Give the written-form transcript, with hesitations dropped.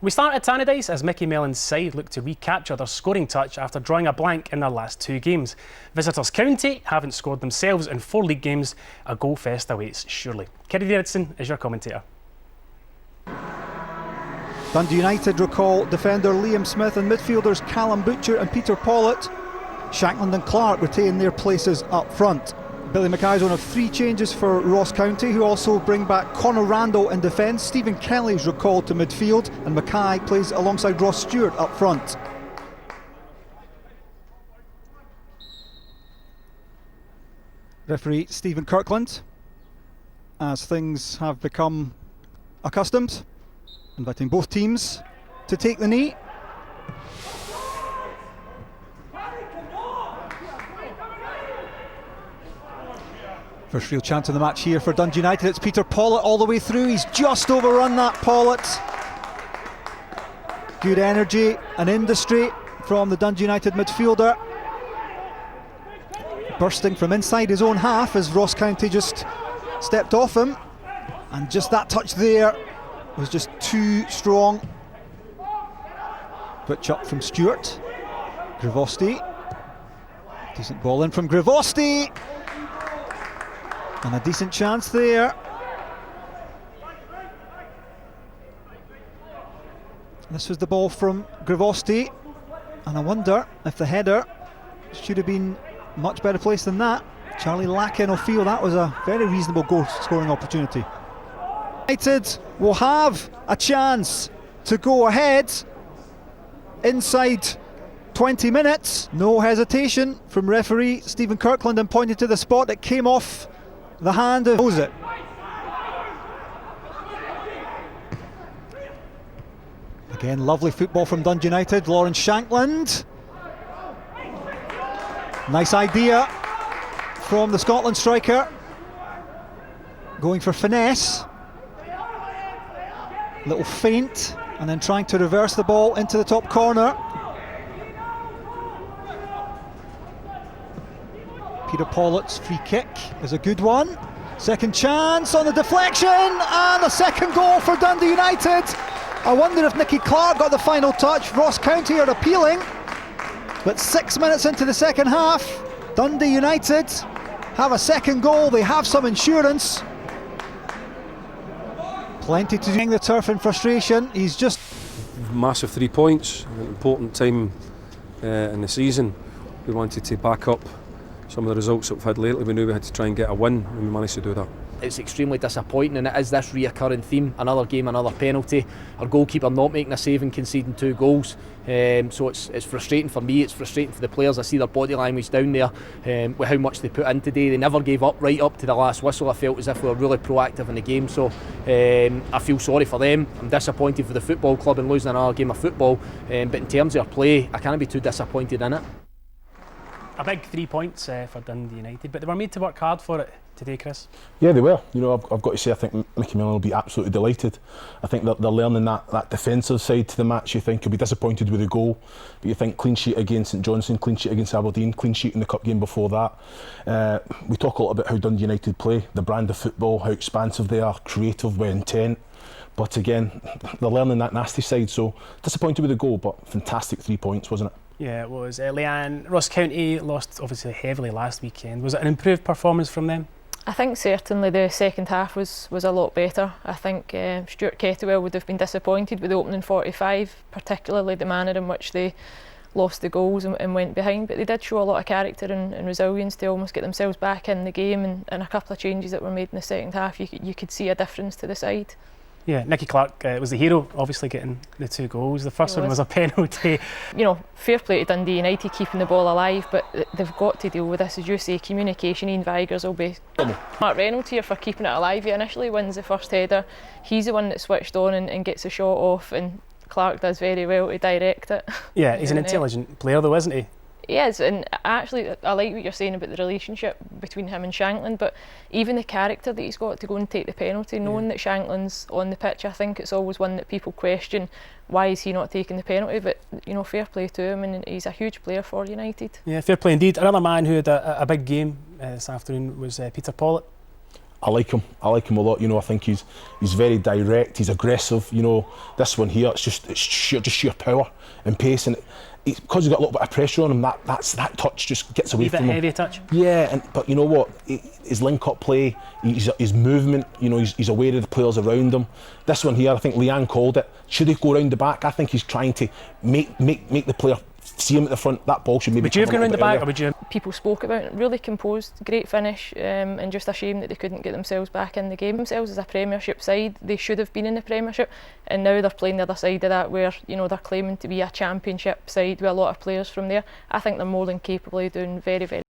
We start at Tannadice as Mickey Mellon's side look to recapture their scoring touch after drawing a blank in their last 2 games. Visitors County haven't scored themselves in 4 league games. A goal fest awaits surely. Kerry Davidson is your commentator. Dundee United recall defender Liam Smith and midfielders Callum Butcher and Peter Pollitt. Shankland and Clark retain their places up front. Billy Mackay's one of 3 changes for Ross County, who also bring back Conor Randall in defence. Stephen Kelly's recalled to midfield, and Mackay plays alongside Ross Stewart up front. Referee Stephen Kirkland, as things have become accustomed, inviting both teams to take the knee. First real chance of the match here for Dundee United. It's Peter Pollitt all the way through. He's just overrun that, Pollitt. Good energy and industry from the Dundee United midfielder. Bursting from inside his own half as Ross County just stepped off him. And just that touch there was just too strong. Twitch up from Stewart. Grivosti. Decent ball in from Grivosti. And a decent chance there. This was the ball from Grivosti, and I wonder if the header should have been much better placed than that. Charlie Lacken will feel that was a very reasonable goal scoring opportunity. United will have a chance to go ahead inside 20 minutes. No hesitation from referee Stephen Kirkland and pointed to the spot that came off the hand of it. Again, lovely football from Dundee United. Lawrence Shankland. Nice idea from the Scotland striker. Going for finesse. Little feint, and then trying to reverse the ball into the top corner. Peter Pollitt's free kick is a good one. Second chance on the deflection, and a second goal for Dundee United. I wonder if Nicky Clark got the final touch. Ross County are appealing, but 6 minutes into the second half, Dundee United have a second goal. They have some insurance. Plenty to do. The turf in frustration. He's just massive 3 points. An important time in the season. We wanted to back up some of the results that we've had lately. We knew we had to try and get a win, and we managed to do that. It's extremely disappointing, and it is this reoccurring theme. Another game, another penalty. Our goalkeeper not making a save and conceding 2 goals. So it's frustrating for me, it's frustrating for the players. I see their body language down there with how much they put in today. They never gave up right up to the last whistle. I felt as if we were really proactive in the game. So I feel sorry for them. I'm disappointed for the football club in losing another game of football. But in terms of our play, I can't be too disappointed in it. A big 3 points for Dundee United, but they were made to work hard for it today, Chris. Yeah, they were. You know, I've got to say, I think Mickey Mellon will be absolutely delighted. I think that they're learning that defensive side to the match. You think he'll be disappointed with the goal, but you think clean sheet against St Johnstone, clean sheet against Aberdeen, clean sheet in the cup game before that. We talk a lot about how Dundee United play, the brand of football, how expansive they are, creative with intent. But again, they're learning that nasty side. So disappointed with the goal, but fantastic 3 points, wasn't it? Yeah, it was. Leanne, Ross County lost obviously heavily last weekend. Was it an improved performance from them? I think certainly the second half was a lot better. I think Stuart Kettlewell would have been disappointed with the opening 45, particularly the manner in which they lost the goals and went behind, but they did show a lot of character and resilience to almost get themselves back in the game, and a couple of changes that were made in the second half, you could see a difference to the side. Yeah, Nicky Clark was the hero, obviously getting the 2 goals. The first one was a penalty. You know, fair play to Dundee United keeping the ball alive, but they've got to deal with this, as you say, communication. Ian Vigurs will be... Mark Reynolds here for keeping it alive. He initially wins the first header. He's the one that switched on and gets a shot off, and Clark does very well to direct it. Yeah, he's an intelligent player though, isn't he? He is, and actually I like what you're saying about the relationship between him and Shankland, but even the character that he's got to go and take the penalty, knowing that Shankland's on the pitch, I think it's always one that people question, why is he not taking the penalty? But you know, fair play to him, and he's a huge player for United. Yeah, fair play indeed. Another man who had a big game this afternoon was Peter Pollitt. I like him a lot. You know, I think he's very direct, he's aggressive. You know, this one here, it's just sheer power and pace, and because he's got a little bit of pressure on him, that touch just gets away from him. Heavy touch. Yeah, but you know what? His link-up play, his movement, you know, he's aware of the players around him. This one here, I think Leanne called it. Should he go round the back? I think he's trying to make the player see him at the front. That ball should maybe. Would you have gone round the back, or would you? People spoke about it, really composed, great finish, and just a shame that they couldn't get themselves back in the game. Themselves as a Premiership side, they should have been in the Premiership, and now they're playing the other side of that, where, you know, they're claiming to be a Championship side with a lot of players from there. I think they're more than capable of doing very, very